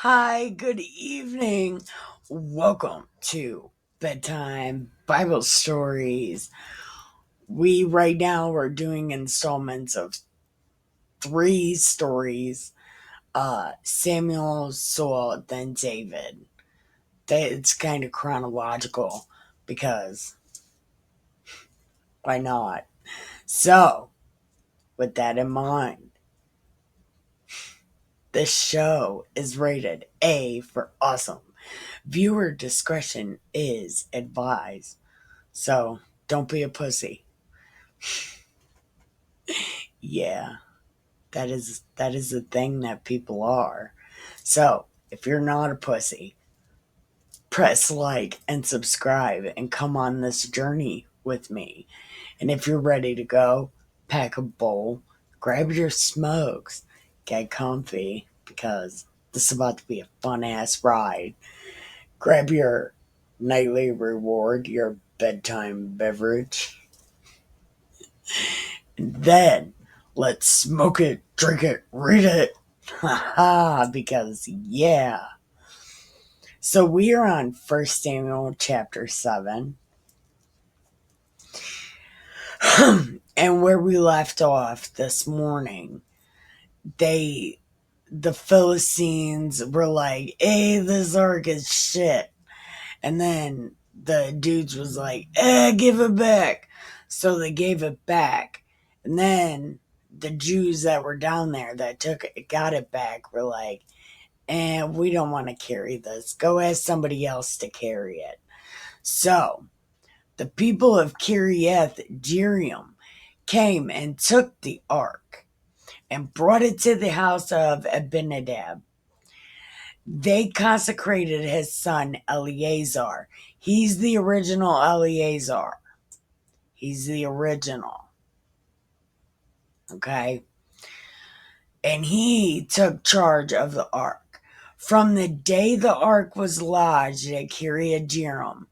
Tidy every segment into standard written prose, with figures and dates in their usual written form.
Hi, good evening. Welcome to Bedtime Bible Stories. We right now are doing installments of three stories. Samuel, Saul, then David. It's kind of chronological because why not? So, with that in mind, this show is rated A for awesome. Viewer discretion is advised. So don't be a pussy. Yeah, that is the thing that people are. So if you're not a pussy, press like and subscribe and come on this journey with me. And if you're ready to go, pack a bowl, grab your smokes, get comfy because this is about to be a fun ass ride. Grab your nightly reward, your bedtime beverage. Then let's smoke it, drink it, read it. Haha, because yeah. So we are on First Samuel chapter 7. And where we left off this morning, they the Philistines were like, hey, this ark is shit. And then the dudes was like, give it back. So they gave it back. And then the Jews that were down there that got it back were like, we don't want to carry this. Go ask somebody else to carry it. So the people of Kiriath Jearim came and took the ark and brought it to the house of Abinadab. They consecrated his son Eleazar. He's the original Eleazar. He's the original. Okay? And he took charge of the ark. From the day the ark was lodged at Kiriath Jearim,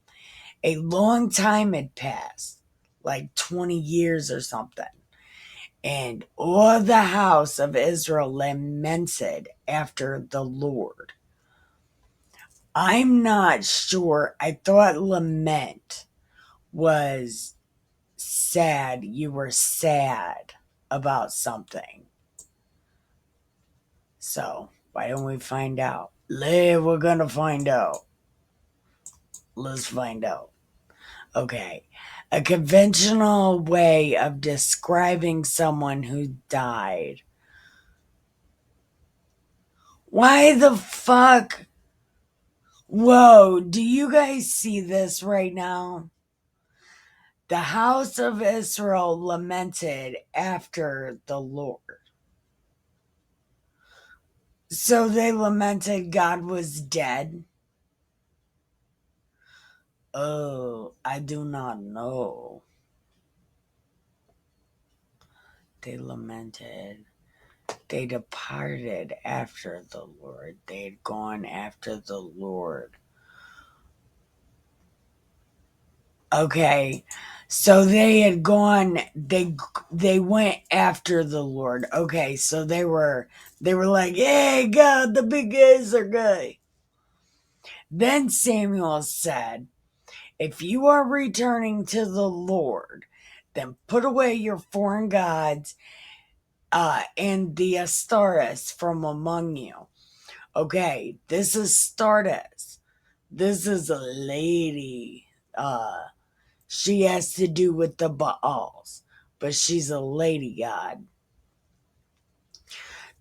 a long time had passed, like 20 years or something. And all the house of Israel lamented after the Lord. I'm not sure. I thought lament was sad. You were sad about something. So, why don't we find out? We're gonna find out. Let's find out. Okay. A conventional way of describing someone who died. Why the fuck? Whoa, do you guys see this right now? The house of Israel lamented after the Lord. So they lamented God was dead. Oh, I do not know. They lamented. They departed after the Lord. They had gone after the Lord. Okay. So they had gone they went after the Lord. Okay, so they were like, "Hey God, the big guys are good." Then Samuel said, "If you are returning to the Lord, then put away your foreign gods and the Astartes from among you." Okay, this is Astartes. This is a lady. She has to do with the Baals, but she's a lady god.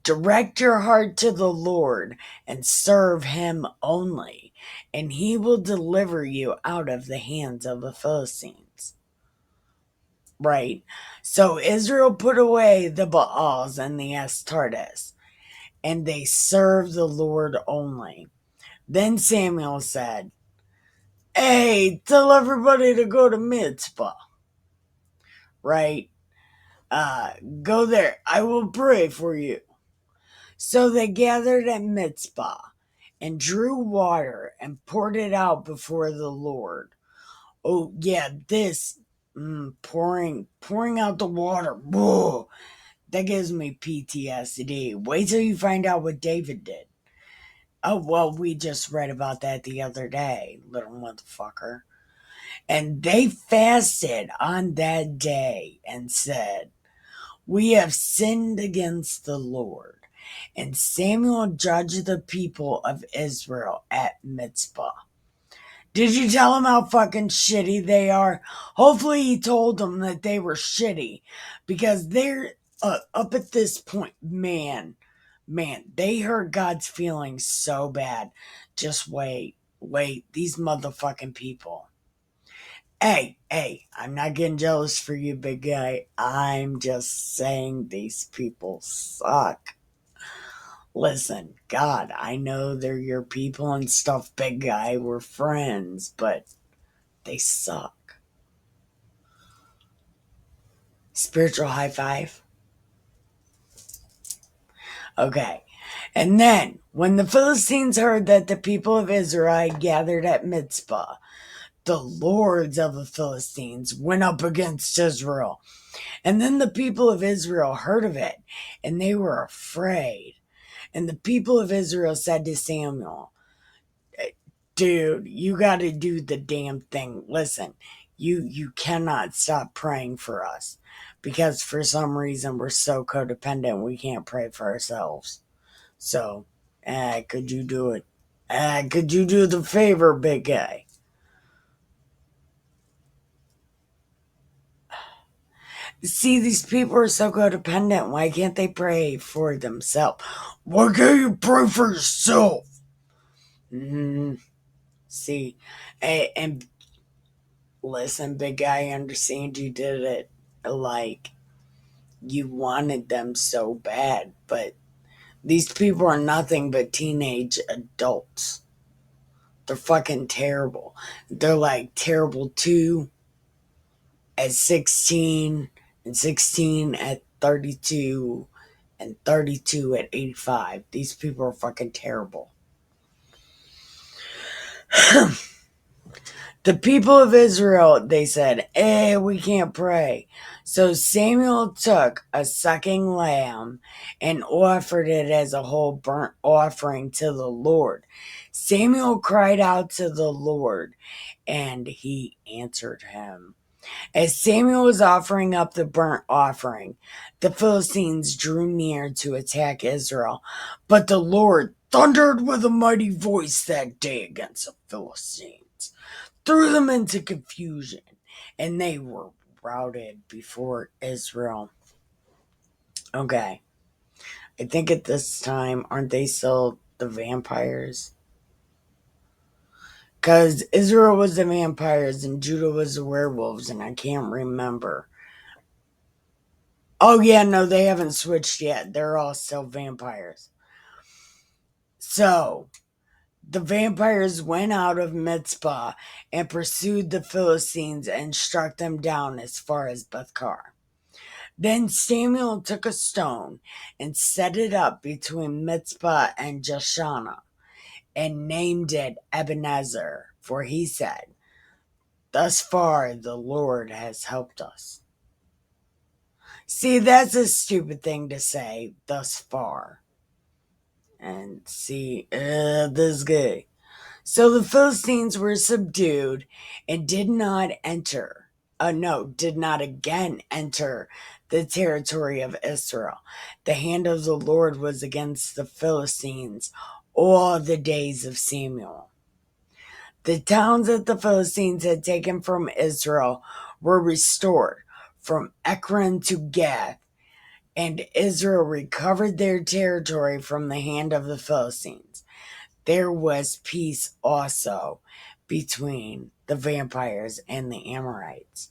Direct your heart to the Lord and serve him only, and he will deliver you out of the hands of the Philistines. Right? So Israel put away the Baals and the Astartes, and they served the Lord only. Then Samuel said, hey, tell everybody to go to Mitzvah. Right? Go there. I will pray for you. So they gathered at Mitzvah and drew water and poured it out before the Lord. Oh yeah, this pouring out the water. Whoa, that gives me PTSD. Wait till you find out what David did. Oh, well, we just read about that the other day, little motherfucker. And they fasted on that day and said, "We have sinned against the Lord." And Samuel judged the people of Israel at Mizpah. Did you tell him how fucking shitty they are? Hopefully, he told them that they were shitty because they're up at this point, man, they hurt God's feelings so bad. Just wait, these motherfucking people. Hey, I'm not getting jealous for you, big guy. I'm just saying these people suck. Listen, God, I know they're your people and stuff, big guy. We're friends, but they suck. Spiritual high five? Okay. And then, when the Philistines heard that the people of Israel had gathered at Mizpah, the lords of the Philistines went up against Israel. And then the people of Israel heard of it, and they were afraid. And the people of Israel said to Samuel, "Dude, you got to do the damn thing. Listen, you cannot stop praying for us because for some reason we're so codependent we can't pray for ourselves. So, could you do it? Could you do the favor, big guy?" See, these people are so codependent. Why can't they pray for themselves? Why can't you pray for yourself? Mm, see, and listen, big guy, I understand you did it like you wanted them so bad, but these people are nothing but teenage adults. They're fucking terrible. They're like terrible 2 at 16, and 16 at 32, and 32 at 85. These people are fucking terrible. The people of Israel, they said, we can't pray. So Samuel took a sucking lamb and offered it as a whole burnt offering to the Lord. Samuel cried out to the Lord, and he answered him. As Samuel was offering up the burnt offering, the Philistines drew near to attack Israel. But the Lord thundered with a mighty voice that day against the Philistines, threw them into confusion, and they were routed before Israel. Okay, I think at this time, aren't they still the vampires? Because Israel was the vampires and Judah was the werewolves, and I can't remember. Oh, yeah, no, they haven't switched yet. They're all still vampires. So, the vampires went out of Mizpah and pursued the Philistines and struck them down as far as Bethkar. Then Samuel took a stone and set it up between Mizpah and Jeshanah and named it Ebenezer, for he said, "Thus far the Lord has helped us." See, that's a stupid thing to say, thus far. And see, this guy. So the Philistines were subdued and did not enter. No, did not again enter the territory of Israel. The hand of the Lord was against the Philistines all the days of Samuel. The towns that the Philistines had taken from Israel were restored, from Ekron to Gath, and Israel recovered their territory from the hand of the Philistines. There was peace also between the vampires and the Amorites.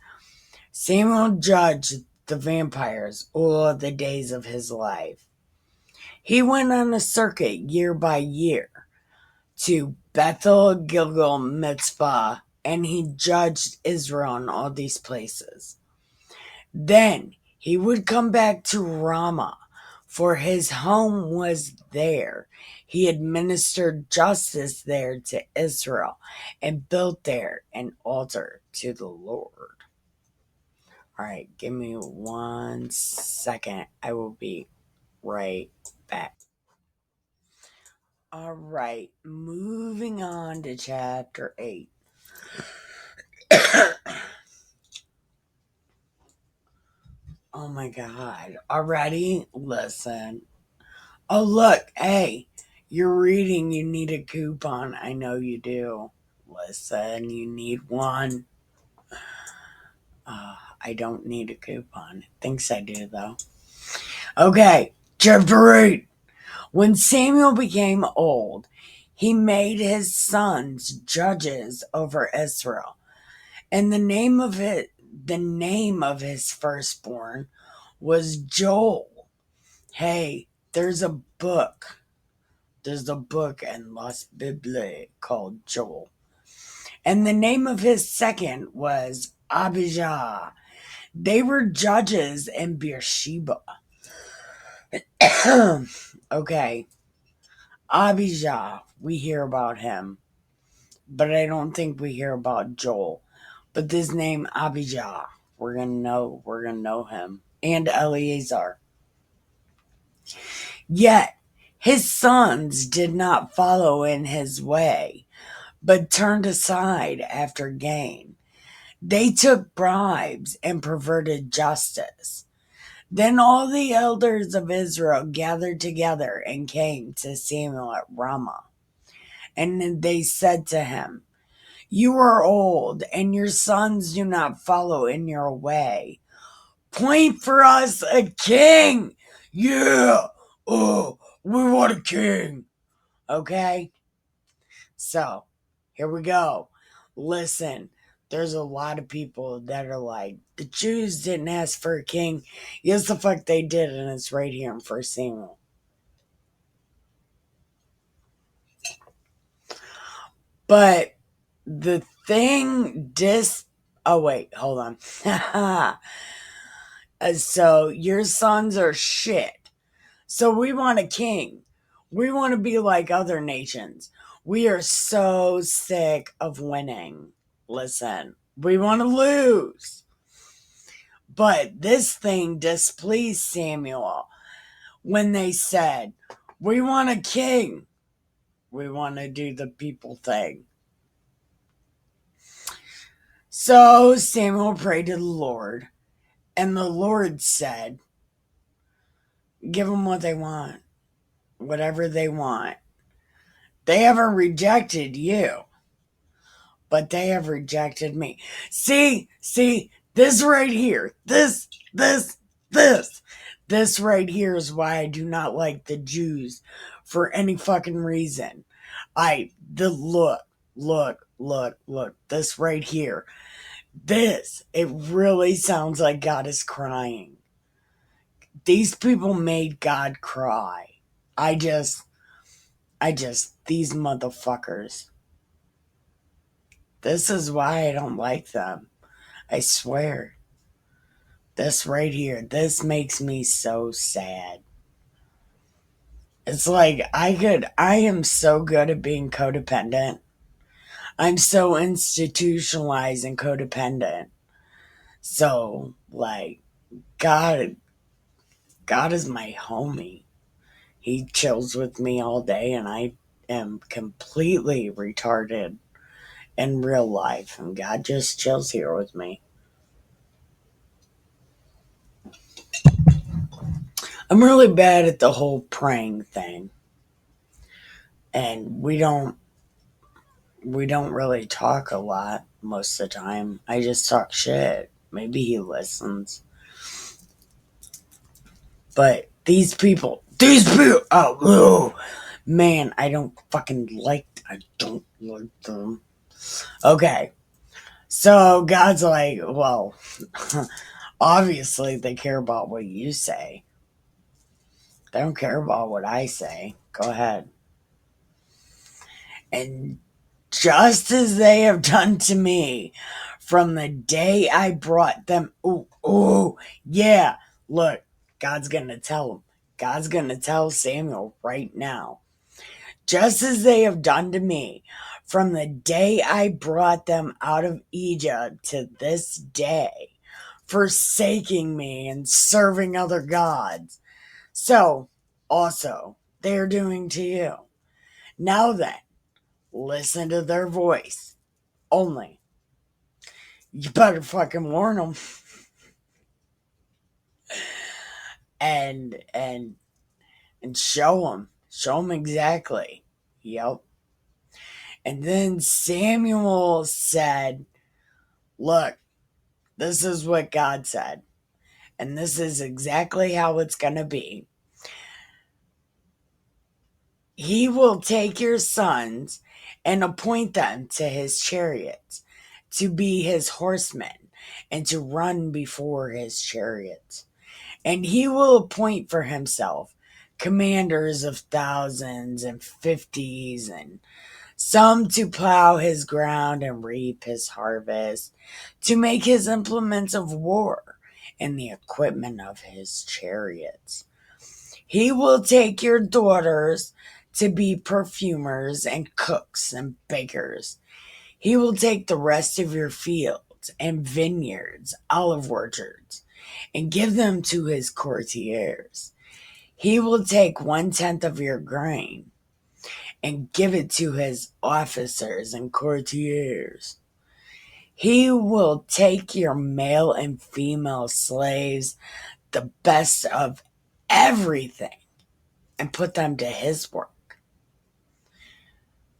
Samuel judged the vampires all the days of his life. He went on a circuit year by year to Bethel, Gilgal, Mizpah, and he judged Israel in all these places. Then he would come back to Ramah, for his home was there. He administered justice there to Israel and built there an altar to the Lord. All right, give me 1 second. I will be right back. All right, moving on to chapter 8. Oh my god. Already? Listen. Oh, look. Hey, you're reading. You need a coupon. I know you do. Listen, you need one. I don't need a coupon. Thinks I do, though. Okay, chapter 8. When Samuel became old, he made his sons judges over Israel. And the name of his firstborn was Joel. Hey, there's a book. There's a book in Las Biblias called Joel. And the name of his second was Abijah. They were judges in Beersheba. Okay, Abijah, we hear about him, but I don't think we hear about Joel. But this name Abijah, we're gonna know him. And Eleazar. Yet his sons did not follow in his way, but turned aside after gain. They took bribes and perverted justice. Then all the elders of Israel gathered together and came to Samuel at Ramah. And they said to him, "You are old, and your sons do not follow in your way. Point for us a king. Yeah. Oh, we want a king." Okay? So, here we go. Listen, there's a lot of people that are like, the Jews didn't ask for a king. Yes, the fuck they did, and it's right here in 1 Samuel. But the thing oh wait, hold on. So your sons are shit. So we want a king. We want to be like other nations. We are so sick of winning. Listen, we want to lose. But this thing displeased Samuel when they said, "We want a king. We want to do the people thing." So Samuel prayed to the Lord, and the Lord said, "Give them what they want, whatever they want. They haven't rejected you, but they have rejected me." See, this right here, this right here is why I do not like the Jews for any fucking reason. Look, this right here. It really sounds like God is crying. These people made God cry. These motherfuckers. This is why I don't like them. I swear. This right here, this makes me so sad. It's like I am so good at being codependent. I'm so institutionalized and codependent. So, like, God is my homie. He chills with me all day, and I am completely retarded in real life, and God just chills here with me. I'm really bad at the whole praying thing, and we don't really talk a lot most of the time. I just talk shit. Maybe he listens. But oh, man, I don't like them. Okay, so God's like, well, obviously they care about what you say. They don't care about what I say. Go ahead. And just as they have done to me from the day I brought them. Oh, yeah. Look, God's going to tell them. God's going to tell Samuel right now. Just as they have done to me from the day I brought them out of Egypt to this day, forsaking me and serving other gods. So, also, they are doing to you. Now then, listen to their voice. Only, you better fucking warn them. And show them exactly. Yep. And then Samuel said, look, this is what God said, and this is exactly how it's going to be. He will take your sons and appoint them to his chariots, to be his horsemen, and to run before his chariots. And he will appoint for himself commanders of thousands and fifties, and some to plow his ground and reap his harvest, to make his implements of war and the equipment of his chariots. He will take your daughters to be perfumers and cooks and bakers. He will take the rest of your fields and vineyards, olive orchards, and give them to his courtiers. He will take 1/10 of your grain and give it to his officers and courtiers. He will take your male and female slaves, the best of everything, and put them to his work.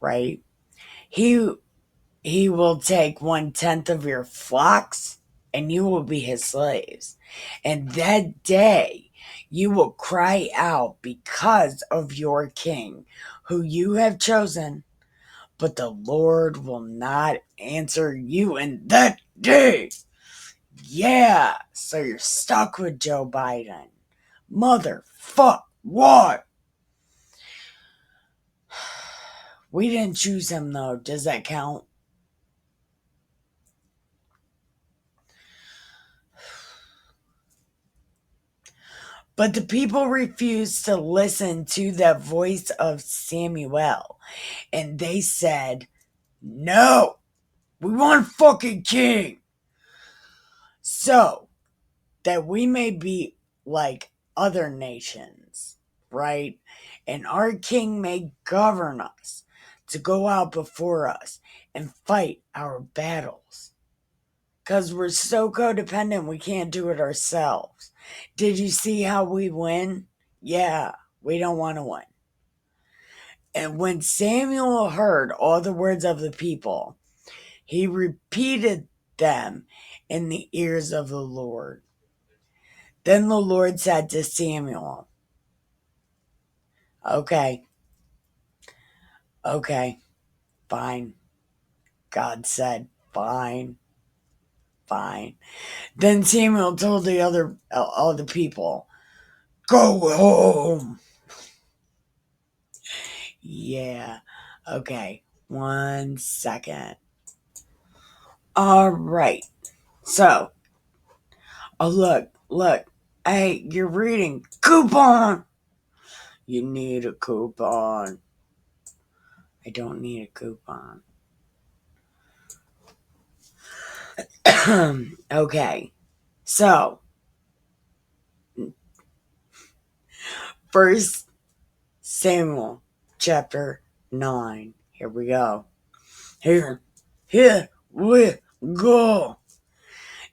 Right? He will take 1/10 of your flocks, and you will be his slaves. And that day you will cry out because of your king, who you have chosen, but the Lord will not answer you in that day. Yeah, so you're stuck with Joe Biden. Motherfuck, what? We didn't choose him though. Does that count? But the people refused to listen to the voice of Samuel. And they said, no, we want a fucking king. So that we may be like other nations, right? And our king may govern us, to go out before us and fight our battles. Because we're so codependent, we can't do it ourselves. Did you see how we win? Yeah, we don't want to win. And when Samuel heard all the words of the people, he repeated them in the ears of the Lord. Then the Lord said to Samuel, okay, fine. God said, fine. Then Samuel told all the people, go home. Yeah, okay, 1 second. All right, so, oh, look, hey, you're reading coupon. You need a coupon. I don't need a coupon. Okay, so, First Samuel chapter 9. Here we go. Here we go.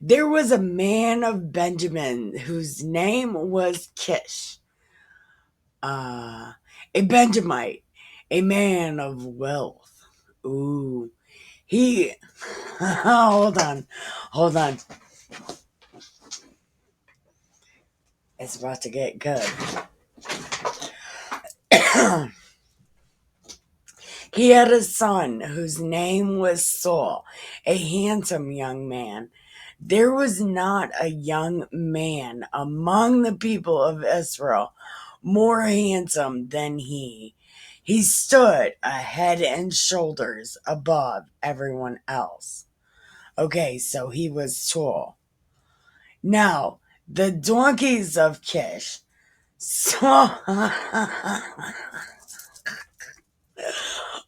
There was a man of Benjamin whose name was Kish, a Benjamite, a man of wealth. Ooh, he. hold on. It's about to get good. He had a son whose name was Saul, a handsome young man. There was not a young man among the people of Israel more handsome than he. He stood a head and shoulders above everyone else. Okay, so he was tall. Now, the donkeys of Kish saw.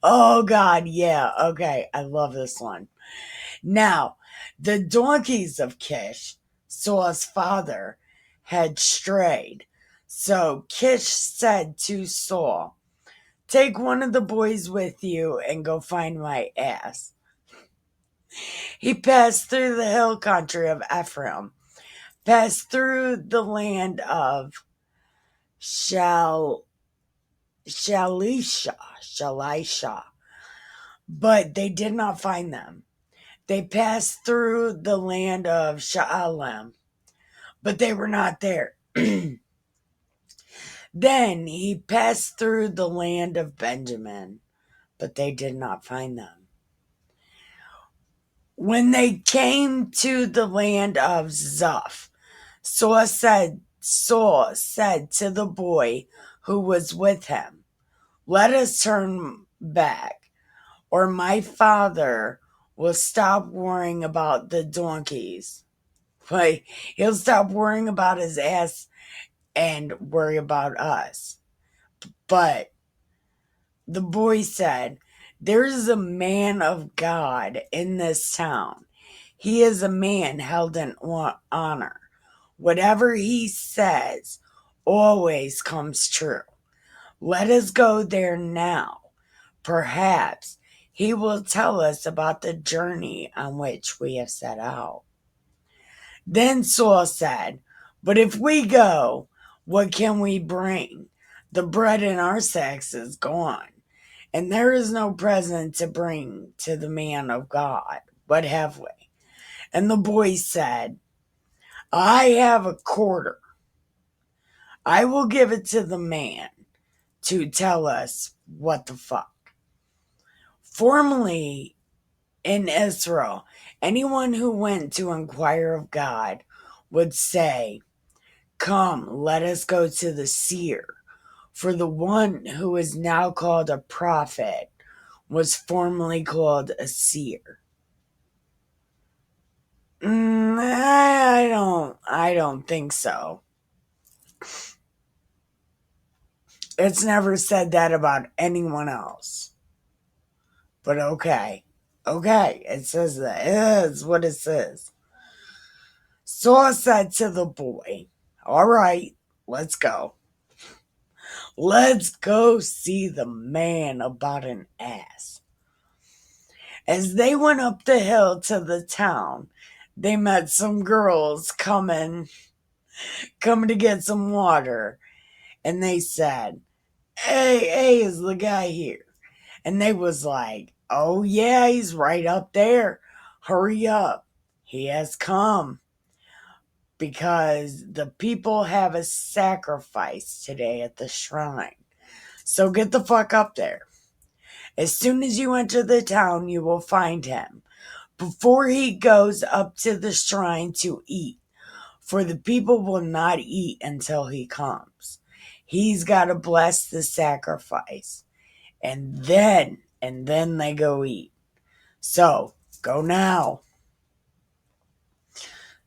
Oh, God, yeah, okay, I love this one. Now, the donkeys of Kish, Saul's father, had strayed. So Kish said to Saul, take one of the boys with you and go find my ass. He passed through the hill country of Ephraim, passed through the land of Shalisha, but they did not find them. They passed through the land of Sha'alim, but they were not there. Then he passed through the land of Benjamin, but they did not find them. When they came to the land of Zuph, Saul said to the boy who was with him, "Let us turn back, or my father will stop worrying about the donkeys." Like, he'll stop worrying about his ass and worry about us. But the boy said, "There is a man of God in this town. He is a man held in honor. Whatever he says always comes true. Let us go there now. Perhaps he will tell us about the journey on which we have set out." Then Saul said, "But if we go, what can we bring? The bread in our sacks is gone, and there is no present to bring to the man of God. What have we?" And the boy said, "I have a quarter. I will give it to the man to tell us what the fuck." Formerly in Israel, anyone who went to inquire of God would say, "Come, let us go to the seer." For the one who is now called a prophet was formerly called a seer. I don't think so. It's never said that about anyone else. But okay. Okay, it says that. It is what it says. Saul said to the boy, "All right, let's go. Let's go see the man about an ass." As they went up the hill to the town, they met some girls coming to get some water. And they said, hey, is the guy here?" And they was like, "Oh yeah, he's right up there. Hurry up. He has come. Because the people have a sacrifice today at the shrine. So get the fuck up there. As soon as you enter the town, you will find him. Before he goes up to the shrine to eat, for the people will not eat until he comes. He's got to bless the sacrifice. And then they go eat. So, go now."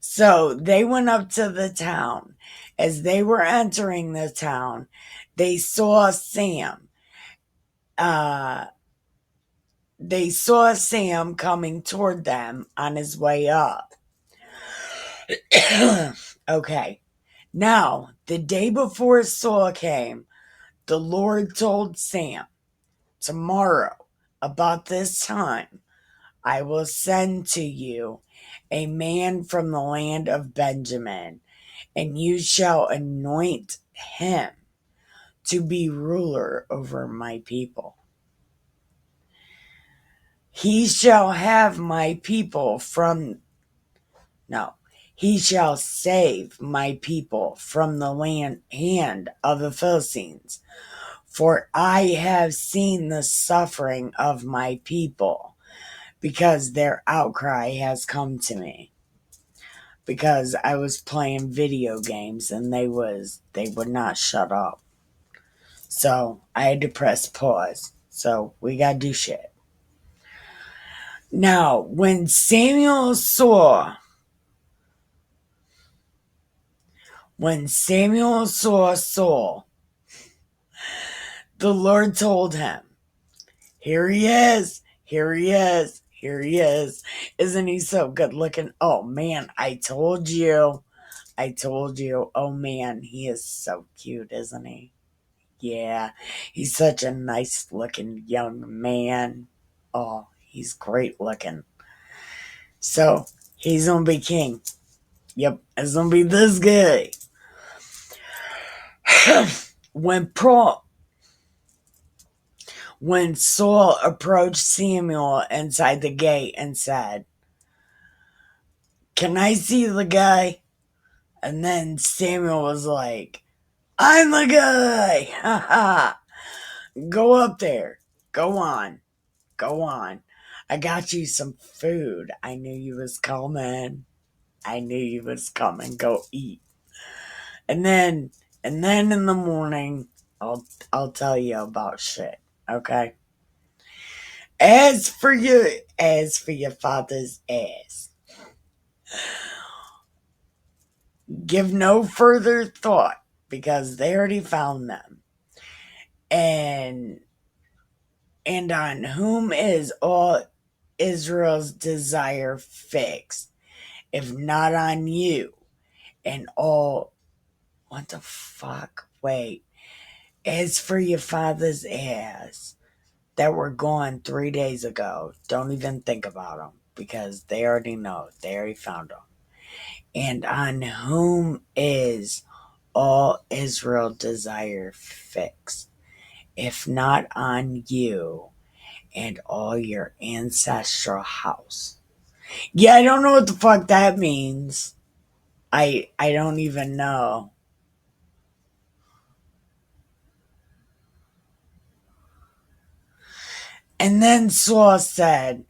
So they went up to the town. As they were entering the town, they saw Sam. They saw Sam coming toward them on his way up. Okay. Now, the day before Saul came, the Lord told Sam, "Tomorrow, about this time, I will send to you a man from the land of Benjamin, and you shall anoint him to be ruler over my people. He shall have my people from, no, he shall save my people from the hand of the Philistines. For I have seen the suffering of my people, because their outcry has come to me." Because I was playing video games and they would not shut up. So I had to press pause. So we gotta do shit. Now, when Samuel saw Saul, the Lord told him, "Here he is, here he is, here he is. Isn't he so good looking? Oh man, I told you. Oh man, he is so cute, isn't he?" Yeah, he's such a nice looking young man. Oh, he's great looking. So he's gonna be king. Yep, it's gonna be this guy. when Pro when Saul approached Samuel inside the gate and said, "Can I see the guy?" And then Samuel was like, "I'm the guy! Ha ha! Go up there. Go on. Go on. I got you some food. I knew you was coming. I knew you was coming. Go eat." And then in the morning, I'll tell you about shit. Okay? As for your father's ass, give no further thought because they already found them. And on whom is all Israel's desire fixed, if not on you and all. What the fuck? Wait. As for your father's ass that were gone 3 days ago, don't even think about them because they already know. They already found them. And on whom is all Israel desire fixed, if not on you and all your ancestral house? Yeah, I don't know what the fuck that means. I don't even know. And then Saul said,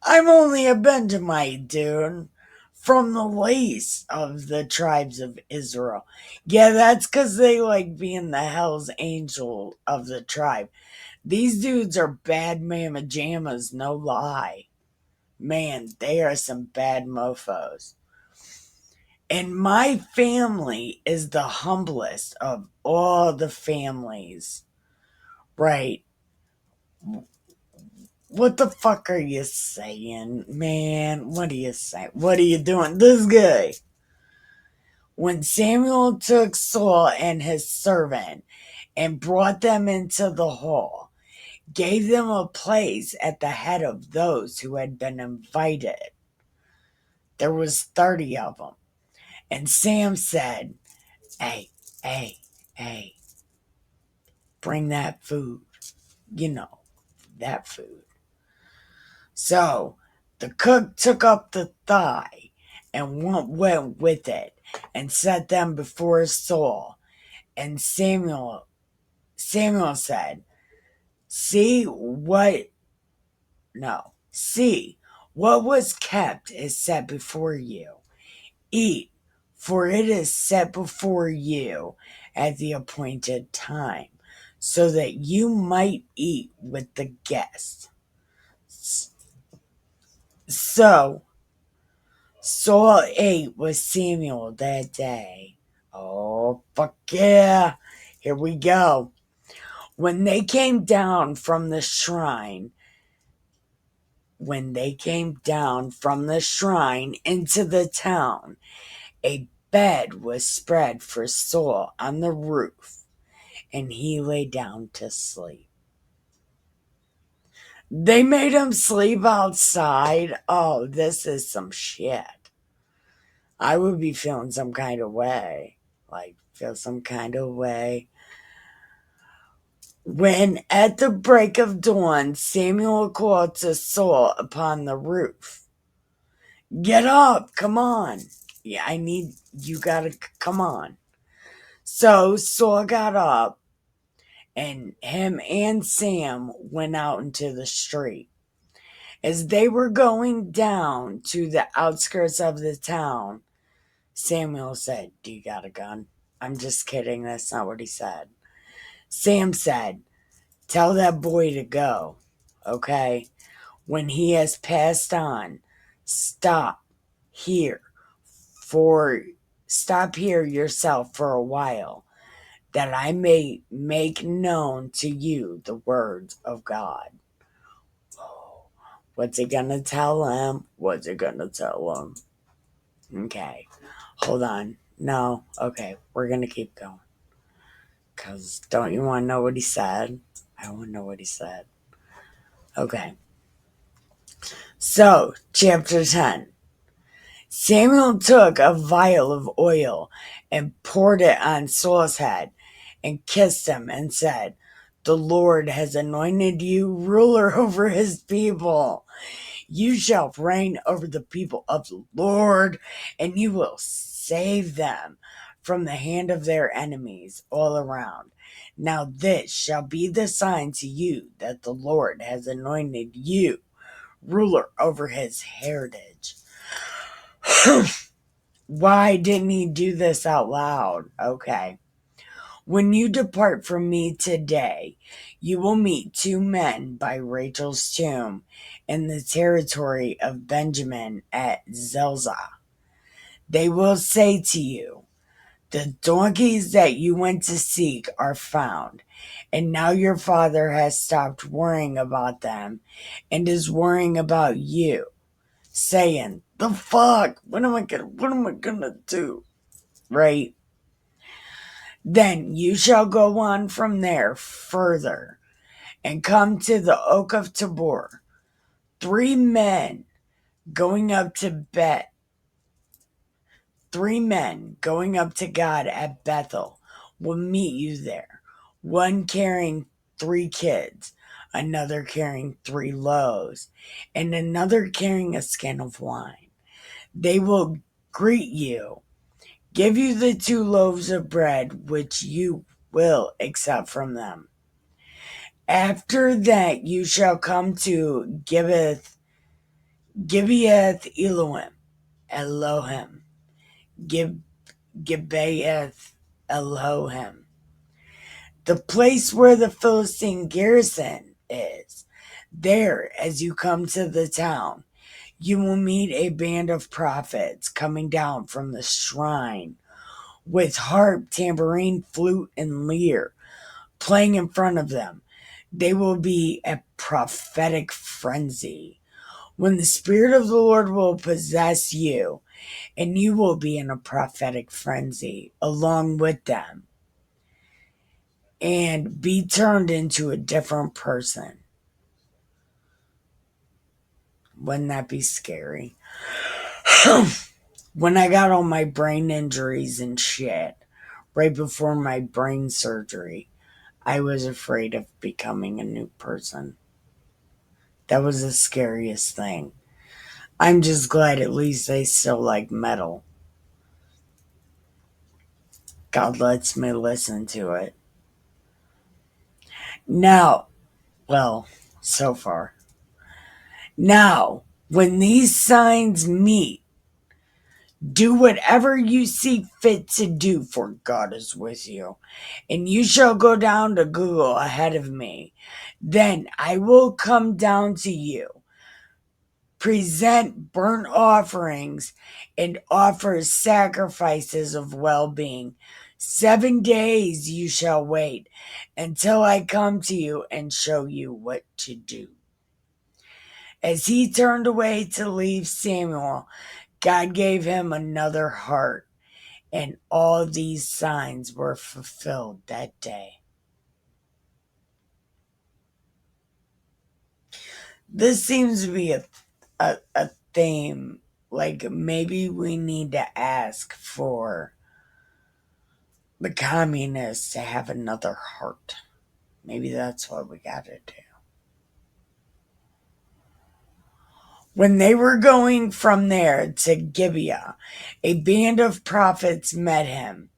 "I'm only a Benjamite, dude, from the least of the tribes of Israel." Yeah, that's because they like being the Hell's Angel of the tribe. These dudes are bad mamma jammas, no lie. Man, they are some bad mofos. And my family is the humblest of all the families. Right. What the fuck are you saying, man? What are you saying? What are you doing? This guy. When Samuel took Saul and his servant and brought them into the hall, gave them a place at the head of those who had been invited. There was 30 of them. And Sam said, "Hey, hey, hey, bring that food. You know, that food." So the cook took up the thigh and went with it and set them before Saul. And Samuel said, "See what no, see what was kept is set before you. Eat, for it is set before you at the appointed time, so that you might eat with the guests." So Saul ate with Samuel that day. Oh, fuck yeah. Here we go. When they came down from the shrine, into the town, a bed was spread for Saul on the roof, and he lay down to sleep. They made him sleep outside. Oh, this is some shit. I would be feeling some kind of way. Like, feel some kind of way. When at the break of dawn, Samuel called to Saul upon the roof, "Get up, come on. Yeah, you gotta, come on." So Saul got up, and him and Sam went out into the street. As they were going down to the outskirts of the town, Samuel said, "Do you got a gun?" I'm just kidding. That's not what he said. Sam said, "Tell that boy to go, okay? When he has passed on, stop here for stop here yourself for a while, that I may make known to you the words of God." What's he gonna tell him? What's he gonna tell him? Okay, hold on. No, okay, we're gonna keep going. Because don't you want to know what he said? I want to know what he said. Okay. So, chapter 10. Samuel took a vial of oil and poured it on Saul's head and kissed him and said, "The Lord has anointed you ruler over his people. You shall reign over the people of the Lord, and you will save them from the hand of their enemies all around. Now this shall be the sign to you that the Lord has anointed you ruler over his heritage." Why didn't he do this out loud? Okay. "When you depart from me today, you will meet two men by Rachel's tomb in the territory of Benjamin at Zelzah. They will say to you, 'The donkeys that you went to seek are found, and now your father has stopped worrying about them and is worrying about you, saying, "The fuck? What am I gonna do?" Right? Then you shall go on from there further and come to the oak of Tabor. Three men going up to Bet, three men going up to God at Bethel will meet you there. One carrying 3 kids, another carrying 3 loaves, and another carrying a skin of wine. They will greet you, give you the 2 loaves of bread which you will accept from them. After that you shall come to Gibeath Elohim, Gibeath Elohim, the place where the Philistine garrison is. There, as you come to the town, you will meet a band of prophets coming down from the shrine with harp, tambourine, flute, and lyre playing in front of them. They will be a prophetic frenzy when the Spirit of the Lord will possess you, and you will be in a prophetic frenzy along with them and be turned into a different person. Wouldn't that be scary? When I got all my brain injuries and shit right before my brain surgery, I was afraid of becoming a new person. That was the scariest thing. I'm just glad at least they still like metal. God lets me listen to it. Now, well, so far. Now, when these signs meet, do whatever you see fit to do, for God is with you. And you shall go down to Google ahead of me. Then I will come down to you, present burnt offerings, and offer sacrifices of well-being. 7 days you shall wait until I come to you and show you what to do." As he turned away to leave Samuel, God gave him another heart, and all these signs were fulfilled that day. This seems to be a theme. Like, maybe we need to ask for the communists to have another heart. Maybe that's what we gotta do. When they were going from there to Gibeah, a band of prophets met him,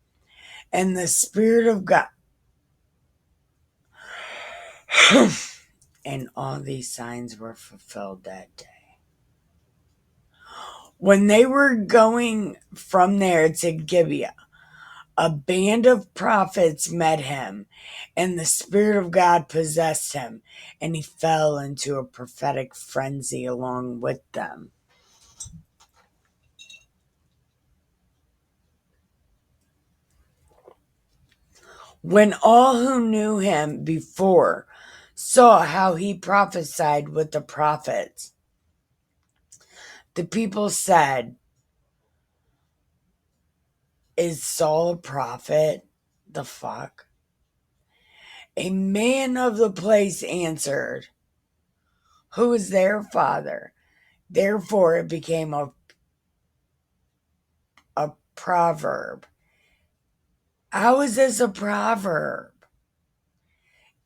and the Spirit of God. And all these signs were fulfilled that day. When they were going from there to Gibeah, a band of prophets met him, and the Spirit of God possessed him, and he fell into a prophetic frenzy along with them. When all who knew him before saw how he prophesied with the prophets, the people said, "Is Saul a prophet? The fuck?" A man of the place answered, "Who is their father?" Therefore it became a proverb. How is this a proverb?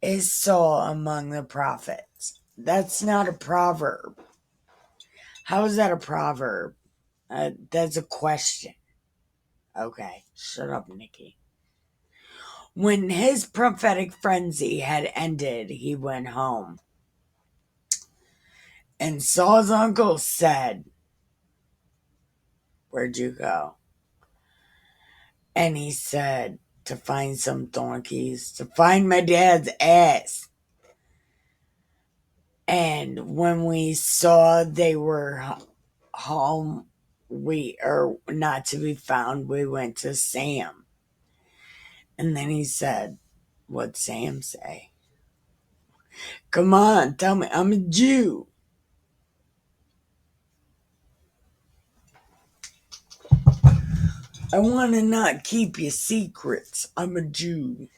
Is Saul among the prophets? That's not a proverb. How is that a proverb? That's a question. Okay, shut up, Nikki. When his prophetic frenzy had ended, he went home. And Saul's uncle said, "Where'd you go?" And he said, "To find some donkeys, to find my dad's ass." And when we saw they were home, we are not to be found, we went to Sam. And then he said, "What'd Sam say?" Come on, tell me, I'm a Jew. I want to not keep your secrets. I'm a Jew.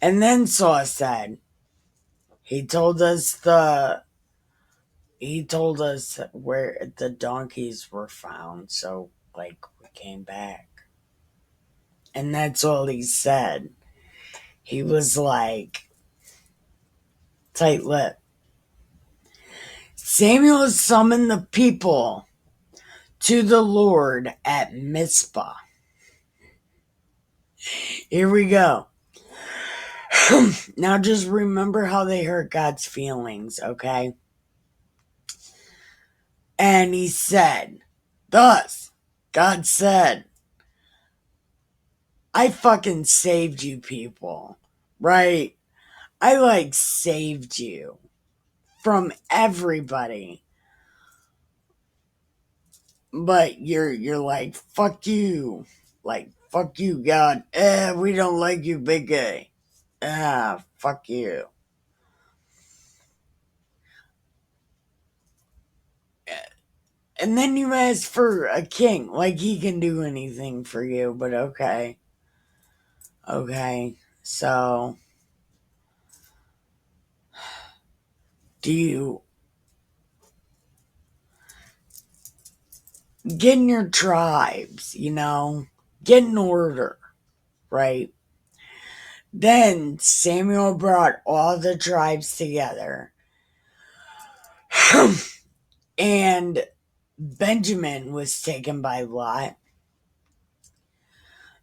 And then Saul said, he told us where the donkeys were found, so like we came back. And that's all he said. He was like tight lipped. Samuel summoned the people to the Lord at Mizpah. Here we go. Now just remember how they hurt God's feelings, okay? And he said, "Thus, God said, I fucking saved you people, right? I like saved you from everybody. But you're like, fuck you. Like, fuck you, God. We don't like you, big guy. Fuck you." And then you ask for a king. Like he can do anything for you, but okay. Okay. So do you get in your tribes, Get in order, right? Then Samuel brought all the tribes together. And Benjamin was taken by Lot.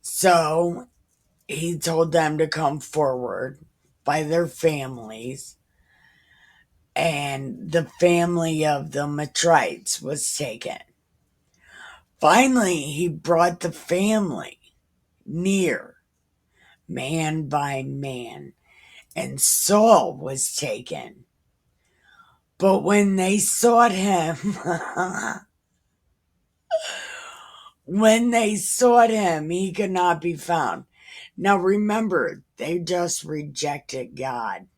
So he told them to come forward by their families. And the family of the Matrites was taken. Finally, he brought the family near, man by man, and Saul was taken. But when they sought him, he could not be found. Now remember, they just rejected God,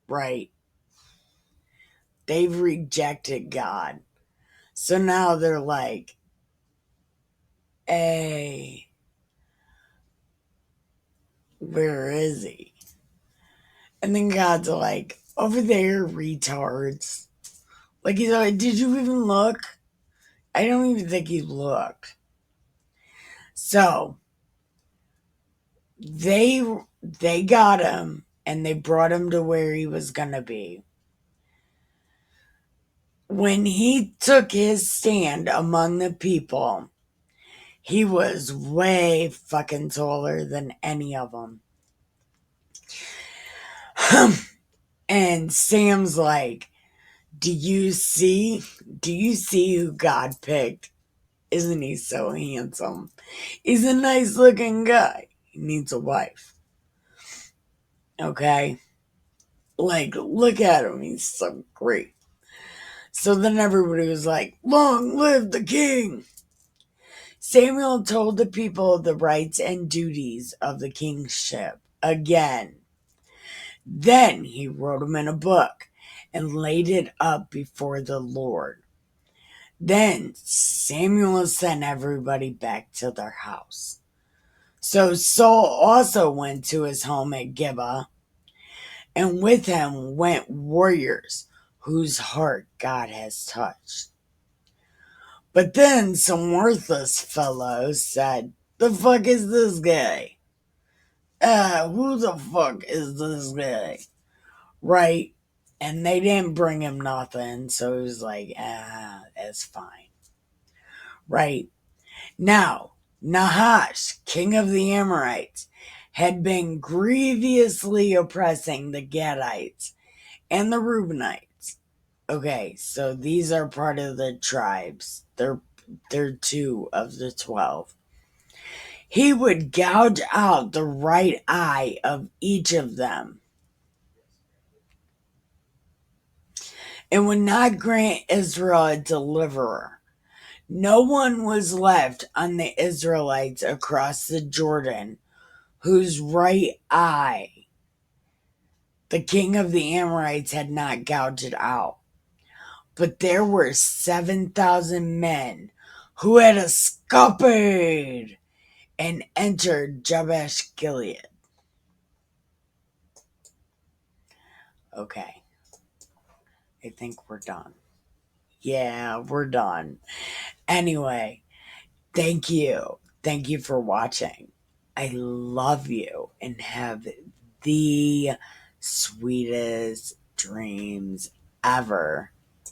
right? They've rejected God. So now they're like, "Hey, where is he?" And then God's like, "Over there, retards." Like, he's like, "Did you even look?" I don't even think he looked. So they got him and they brought him to where he was gonna be. When he took his stand among the people, he was way fucking taller than any of them. And Sam's like, Do you see who God picked? Isn't he so handsome? He's a nice looking guy. He needs a wife. Okay? Like, look at him. He's so great." So then everybody was like, "Long live the king." Samuel told the people the rights and duties of the kingship again. Then he wrote them in a book and laid it up before the Lord. Then Samuel sent everybody back to their house. So Saul also went to his home at Gibeah, and with him went warriors whose heart God has touched. But then some worthless fellows said, "The fuck is this guy? Who the fuck is this guy?" Right? And they didn't bring him nothing, so he was like, it's fine. Right? Now, Nahash, king of the Amorites, had been grievously oppressing the Gadites and the Reubenites. Okay, so these are part of the tribes. They're two of the 12. He would gouge out the right eye of each of them and would not grant Israel a deliverer. No one was left on the Israelites across the Jordan whose right eye the king of the Amorites had not gouged out. But there were 7,000 men who had escaped and entered Jabesh Gilead. Okay, I think we're done. Yeah, we're done. Anyway, thank you. Thank you for watching. I love you and have the sweetest dreams ever.